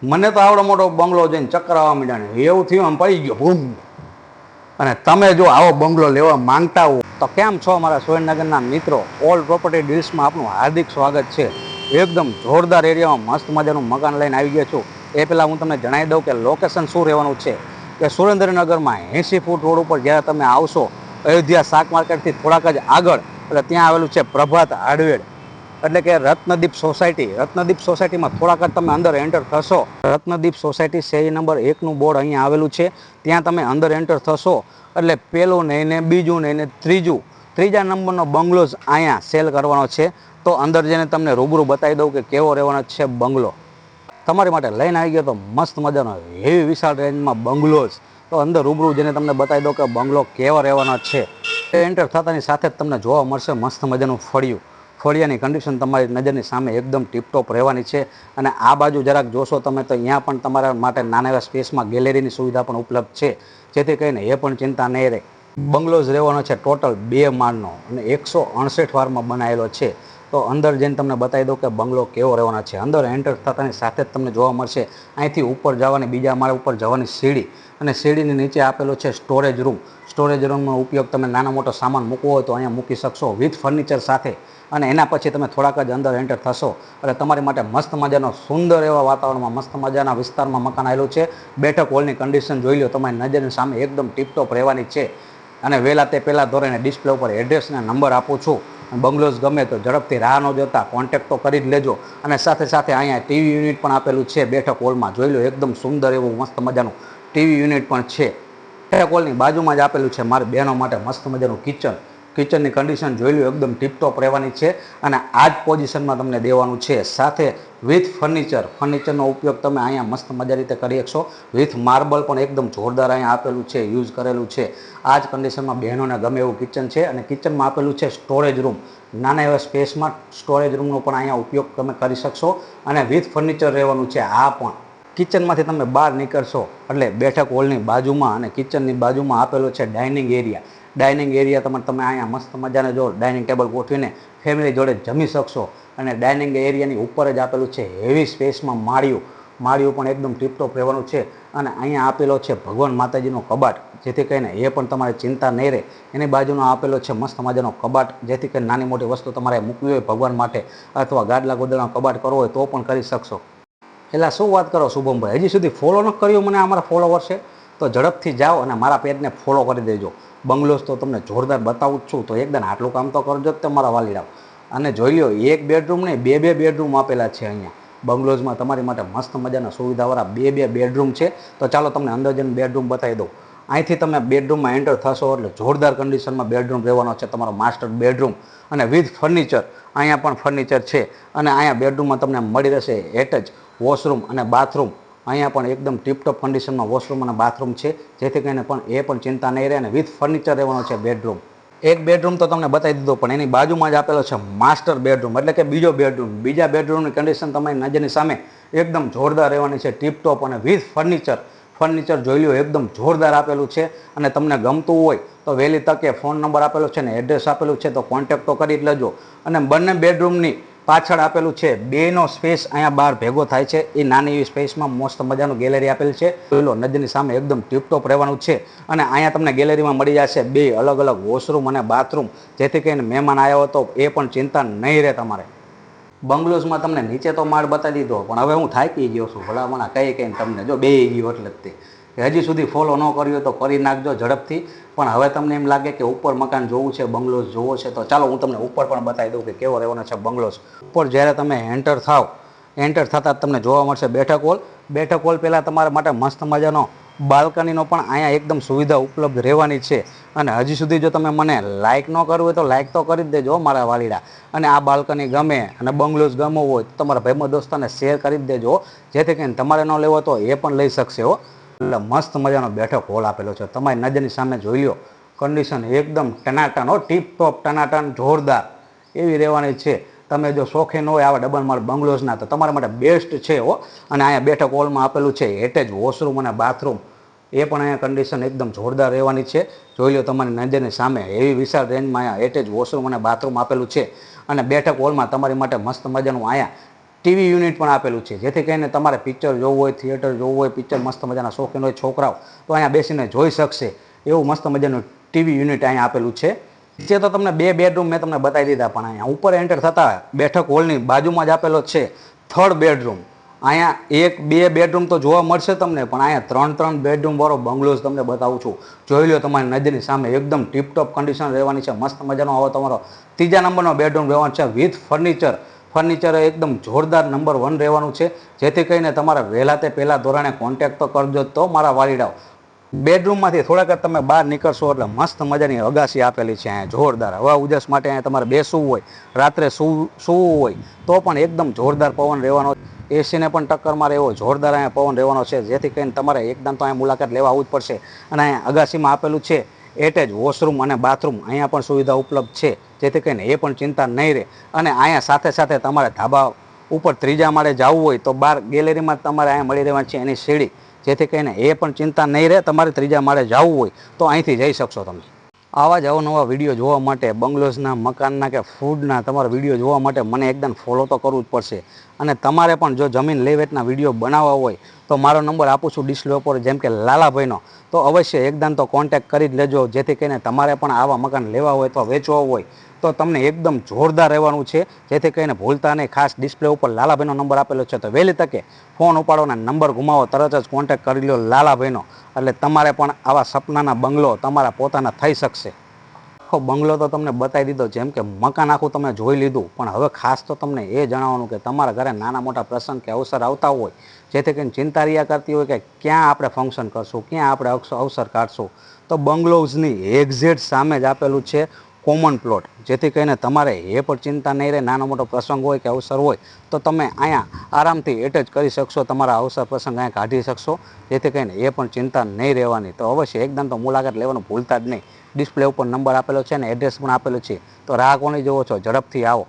મને તો આવડો મોટો બંગલો જોઈને ચક્કર આવવા માંડ્યા ને એવું થયું આમ પડી ગયો બૂમ. અને તમે જો આવો બંગલો લેવા માંગતા હો તો કેમ છો મારા સુરેન્દ્રનગરના મિત્રો, ઓલ પ્રોપર્ટી ડીલ્સમાં આપનું હાર્દિક સ્વાગત છે. એકદમ જોરદાર એરિયામાં મસ્ત મજાનું મકાન લઈને આવી ગયો છું. એ પહેલાં હું તમને જણાવી દઉં કે લોકેશન શું રહેવાનું છે. કે સુરેન્દ્રનગરમાં 80 ફૂટ રોડ ઉપર જ્યારે તમે આવશો અયોધ્યા શાક માર્કેટથી થોડાક જ આગળ, એટલે ત્યાં આવેલું છે પ્રભાત હાર્ડવેર, એટલે કે રત્નદીપ સોસાયટી. રત્નદીપ સોસાયટીમાં થોડાક જ તમે અંદર એન્ટર થશો, રત્નદીપ સોસાયટી શેરી નંબર 1નું બોર્ડ અહીંયા આવેલું છે. ત્યાં તમે અંદર એન્ટર થશો એટલે પેલું નહીં ને બીજું નહીં ને ત્રીજા નંબરનો બંગલોઝ અહીંયા સેલ કરવાનો છે. તો અંદર જઈને તમને રૂબરૂ બતાવી દઉં કે કેવો રહેવાનો છે બંગલો. તમારી માટે લઈને આવી ગયો તો મસ્ત મજાનો એવી વિશાળ રેન્જમાં બંગલોઝ. તો અંદર રૂબરૂ જઈને તમને બતાવી દઉં કે બંગલો કેવો રહેવાનો છે. એન્ટર થતાની સાથે જ તમને જોવા મળશે મસ્ત મજાનું ફળિયું. ફળિયાની કન્ડિશન તમારી નજરની સામે એકદમ ટીપટોપ રહેવાની છે. અને આ બાજુ જરાક જોશો તમે તો અહીંયા પણ તમારા માટે નાના એવા સ્પેસમાં ગેલેરીની સુવિધા પણ ઉપલબ્ધ છે, જેથી કરીને એ પણ ચિંતા નહીં રહે. બંગલોઝ રહેવાનો છે ટોટલ 2 માળનો અને 168 વારમાં બનાવેલો છે. તો અંદર જઈને તમને બતાવી દઉં કે બંગલો કેવો રહેવાનો છે. અંદર એન્ટર થતાની સાથે જ તમને જોવા મળશે અહીંથી ઉપર જવાની, બીજા માળ ઉપર જવાની સીડી, અને સીડીની નીચે આપેલો છે સ્ટોરેજ રૂમ. સ્ટોરેજ રૂમનો ઉપયોગ તમે નાનો મોટો સામાન મૂકવો હોય તો અહીંયા મૂકી શકશો વિથ ફર્નિચર સાથે. અને એના પછી તમે થોડાક જ અંદર એન્ટર થશો એટલે તમારી માટે મસ્ત મજાનો સુંદર એવા વાતાવરણમાં મસ્ત મજાના વિસ્તારમાં મકાન આવેલું છે. બેઠક હોલની કન્ડિશન જોઈ લો, તમારી નજરની સામે એકદમ ટીપટોપ રહેવાની છે. અને વહેલા તે પહેલાં ધોરણે ડિસ્પ્લે ઉપર એડ્રેસના નંબર આપું છું. બંગલોઝ ગમે તો ઝડપથી રાહ ન જોતા કોન્ટેક્ટ તો કરી જ લેજો. અને સાથે સાથે અહીંયા ટીવી યુનિટ પણ આપેલું છે બેઠક હોલમાં. જોઈ લો, એકદમ સુંદર એવું મસ્ત મજાનું ટીવી યુનિટ પણ છે. બેઠક હોલની બાજુમાં જ આપેલું છે મારી બહેનો માટે મસ્ત મજાનું કિચન. કિચનની કન્ડિશન જોઈ લો, એકદમ ટીપટોપ રહેવાની છે. અને આ જ પોઝિશનમાં તમને દેવાનું છે, સાથે વિથ ફર્નિચરનો ઉપયોગ તમે અહીંયા મસ્ત મજા રીતે કરી શકશો. વિથ માર્બલ પણ એકદમ જોરદાર અહીંયા આપેલું છે, યુઝ કરેલું છે. આ જ કન્ડિશનમાં બહેનોને ગમે એવું કિચન છે. અને કિચનમાં આપેલું છે સ્ટોરેજ રૂમ. નાના એવા સ્પેસમાં સ્ટોરેજ રૂમનો પણ અહીંયા ઉપયોગ તમે કરી શકશો. અને વિથ ફર્નિચર રહેવાનું છે. આ પણ કિચનમાંથી તમે બહાર નીકળશો એટલે બેઠક હોલની બાજુમાં અને કિચનની બાજુમાં આપેલો છે ડાઇનિંગ એરિયા. ડાઇનિંગ એરિયા તમે અહીંયા મસ્ત મજાને જો ડાઇનિંગ ટેબલ ગોઠવીને ફેમિલી જોડે જમી શકશો. અને ડાઇનિંગ એરિયાની ઉપર જ આપેલું છે હેવી સ્પેસમાં માળિયું પણ એકદમ ટીપટોપ રહેવાનું છે. અને અહીંયા આપેલો છે ભગવાન માતાજીનો કબાટ, જેથી કરીને એ પણ તમારે ચિંતા નહીં રહે. એની બાજુનો આપેલો છે મસ્ત મજાનો કબાટ, જેથી કરીને નાની મોટી વસ્તુ તમારે મૂકવી હોય ભગવાન માટે અથવા ગાદલા ગોદલાનો કબાટ કરવો હોય તો પણ કરી શકશો. એટલે શું વાત કરો શુભમભાઈ, હજી સુધી ફોલો ન કર્યું મને અમારા ફોલોવર છે તો ઝડપથી જાઓ અને મારા પેજને ફોલો કરી દેજો. બંગલોઝ તો તમને જોરદાર બતાવું જ છું, તો એકદમ આટલું કામ તો કરજો જ તમારા વાલીડાઓ. અને જોઈ લો, 1 બેડરૂમ નહીં 2 બેડરૂમ આપેલા છે અહીંયા બંગલોઝમાં. તમારી માટે મસ્ત મજાના સુવિધાવાળા 2 બેડરૂમ છે. તો ચાલો તમને અંદર જઈને બેડરૂમ બતાવી દઉં. અહીંથી તમે બેડરૂમમાં એન્ટર થશો એટલે જોરદાર કન્ડિશનમાં બેડરૂમ રહેવાનો છે, તમારો માસ્ટર બેડરૂમ. અને વિથ ફર્નિચર, અહીંયા પણ ફર્નિચર છે. અને અહીંયા બેડરૂમમાં તમને મળી રહેશે એટેચ વોશરૂમ અને બાથરૂમ. અહીંયા પણ એકદમ ટીપટોપ કન્ડિશનમાં વોશરૂમ અને બાથરૂમ છે, જેથી કરીને પણ એ પણ ચિંતા નહીં રહે. અને વિથ ફર્નિચર રહેવાનો છે બેડરૂમ. એક બેડરૂમ તો તમને બતાવી દીધો, પણ એની બાજુમાં જ આપેલો છે માસ્ટર બેડરૂમ, એટલે કે બીજો બેડરૂમ. બીજા બેડરૂમની કન્ડિશન તમારી નજરની સામે એકદમ જોરદાર રહેવાની છે, ટીપટોપ અને વિથ ફર્નિચર જોઈ લો, એકદમ જોરદાર આપેલું છે. અને તમને ગમતું હોય તો વહેલી તકે ફોન નંબર આપેલો છે ને એડ્રેસ આપેલું છે તો કોન્ટેક્ટ તો કરી જ લેજો. અને બંને બેડરૂમની પાછળ આપેલું છે 2નો સ્પેસ અહીંયા બહાર ભેગો થાય છે. એ નાની એવી સ્પેસમાં મસ્ત મજાનું ગેલેરી આપેલ છે. જોઈ લો, નજરની સામે એકદમ ટીપટોપ રહેવાનું છે. અને અહીંયા તમને ગેલેરીમાં મળી જશે 2 અલગ અલગ વોશરૂમ અને બાથરૂમ, જેથી કરીને મહેમાન આવ્યા હોય તો એ પણ ચિંતા નહીં રહે તમારે. બંગલોઝમાં તમને નીચે તો માળ બતાવી દીધો, પણ હવે હું થાકી ગયો છું ભલામણા કહીને તમને જો બે ગયો એટલે જ તે હજી સુધી ફોલો ન કર્યો તો કરી નાખજો ઝડપથી. પણ હવે તમને એમ લાગે કે ઉપર મકાન જોવું છે, બંગલોઝ જોવો છે, તો ચાલો હું તમને ઉપર પણ બતાવી દઉં કે કેવો રહેવાનો છે બંગલોઝ. ઉપર જ્યારે તમે એન્ટર થતાં તમને જોવા મળશે બેઠક હોલ. બેઠક હોલ પહેલાં તમારા માટે મસ્ત મજાનો બાલ્કનીનો પણ અહીંયા એકદમ સુવિધા ઉપલબ્ધ રહેવાની છે. અને હજી સુધી જો તમે મને લાઇક ન કરવું હોય તો લાઇક તો કરી જ દેજો મારા વાલીડા. અને આ બાલ્કની ગમે અને બંગલોઝ ગમવો હોય તો તમારા ભાઈબંધ દોસ્તાને શેર કરી જ દેજો, જેથી કરીને તમારે ન લેવો તો એ પણ લઈ શકશે હો. એટલે મસ્ત મજાનો બેઠક હોલ આપેલો છે, તમારી નજરની સામે જોઈ લો. કન્ડિશન એકદમ ટનાટન હો, ટીપટોપ ટનાટન જોરદાર એવી રહેવાની છે. તમે જો શોખીન હોય આવા ડબલ માળ બંગલોઝના તો તમારા માટે બેસ્ટ છે હો. અને અહીંયા બેઠક હોલમાં આપેલું છે એટેચ વોશરૂમ અને બાથરૂમ. એ પણ અહીંયા કન્ડિશન એકદમ જોરદાર રહેવાની છે. જોઈ લો તમારી નજરની સામે એવી વિશાળ રેન્જમાં અહીંયા એટેચ વોશરૂમ અને બાથરૂમ આપેલું છે. અને બેઠક હોલમાં તમારી માટે મસ્ત મજાનું અહીંયા ટીવી યુનિટ પણ આપેલું છે, જેથી કરીને તમારે પિક્ચર જોવું હોય, થિયેટર જોવું હોય, પિક્ચર મસ્ત મજાના શોખીન હોય છોકરાઓ તો અહીંયા બેસીને જોઈ શકશે એવું મસ્ત મજાનું ટીવી યુનિટ અહીંયા આપેલું છે. નીચે તો તમને 2 બેડરૂમ મેં તમને બતાવી દીધા, પણ અહીંયા ઉપર એન્ટર થતા બેઠક હોલની બાજુમાં જ આપેલો છે 3rd બેડરૂમ. અહીંયા 1-2 બેડરૂમ તો જોવા મળશે તમને, પણ અહીંયા 3 બેડરૂમ વાળો બંગલોઝ તમને બતાવું છું. જોઈ લો તમારી નજરની સામે એકદમ ટીપટોપ કન્ડિશન રહેવાની છે, મસ્ત મજાનો આવો તમારો 3જા નંબરનો બેડરૂમ રહેવાનો છે વિથ ફર્નિચર એકદમ જોરદાર નંબર 1 રહેવાનું છે. જેથી કરીને તમારે વહેલા તે પહેલાં ધોરણે કોન્ટેક્ટ તો કરજો તો મારા વાલીડાઓ. બેડરૂમમાંથી થોડાક તમે બહાર નીકળશો એટલે મસ્ત મજાની અગાસી આપેલી છે અહીંયા જોરદાર. હવા ઉજાસ માટે અહીંયા તમારે બેસવું હોય, રાત્રે સૂવું હોય તો પણ એકદમ જોરદાર પવન રહેવાનો. એસીને પણ ટક્કર મારે એવો જોરદાર અહીંયા પવન રહેવાનો છે, જેથી કરીને તમારે એકદમ તો અહીંયા મુલાકાત લેવા આવવું જ પડશે. અને અહીંયા અગાસીમાં આપેલું છે એટેચ વોશરૂમ અને બાથરૂમ, અહીંયા પણ સુવિધા ઉપલબ્ધ છે, જેથી કરીને એ પણ ચિંતા નહીં રહે. અને અહીંયા સાથે સાથે તમારે ધાબા ઉપર 3જા માળે જવું હોય તો બહાર ગેલેરીમાં તમારે અહીંયા મળી રહેવાની છે એની સીડી, જેથી કરીને એ પણ ચિંતા નહીં રહે. તમારે 3જા માળે જવું હોય તો અહીંથી જઈ શકશો તમે. આવા જ અવનવા વિડીયો જોવા માટે, બંગલોઝના, મકાનના કે ફૂડના તમારા વિડીયો જોવા માટે મને એકદમ ફોલો તો કરવું જ પડશે. અને તમારે પણ જો જમીન લે વેચના વિડીયો બનાવવા હોય તો મારો નંબર આપું છું ડિસ્પ્લે ઉપર, જેમ કે લાલાભાઈનો, તો અવશ્ય એકદમ તો કોન્ટેક્ટ કરી જ લેજો. જેથી કરીને તમારે પણ આવા મકાન લેવા હોય તો વેચવા હોય તો તમને એકદમ જોરદાર રહેવાનું છે. જેથી કરીને ભૂલતા નહીં, ખાસ ડિસ્પ્લે ઉપર લાલાભાઈનો નંબર આપેલો છે, તો વહેલી તકે ફોન ઉપાડો અને નંબર ગુમાવો, તરત જ કોન્ટેક્ટ કરી લો લાલાભાઈનો. એટલે તમારે પણ આવા સપનાના બંગલો તમારા પોતાના થઈ શકશે. આખો બંગલો તો તમને બતાવી દીધો, જેમ કે મકાન આખું તમે જોઈ લીધું, પણ હવે ખાસ તો તમને એ જણાવવાનું કે તમારા ઘરે નાના મોટા પ્રસંગ કે અવસર આવતા હોય, જેથી કરીને ચિંતા રહ્યા કરતી હોય કે ક્યાં આપણે ફંક્શન કરશું, ક્યાં આપણે અવસર કાઢશું, તો બંગલોઝની એક્ઝેક્ટ સામે જ આપેલું છે કોમન પ્લોટ. જેથી કરીને તમારે એ પણ ચિંતા નહીં રહે, નાનો મોટો પ્રસંગ હોય કે અવસર હોય તો તમે અહીંયા આરામથી એટેચ કરી શકશો, તમારા અવસર પ્રસંગ અહીંયા કાઢી શકશો. જેથી કરીને એ પણ ચિંતા નહીં રહેવાની. તો અવશ્ય એકદમ તો મુલાકાત લેવાનું ભૂલતા જ નહીં. ડિસ્પ્લે ઉપર નંબર આપેલો છે ને એડ્રેસ પણ આપેલું છે, તો રાહ કોની જોવો છો, ઝડપથી આવો.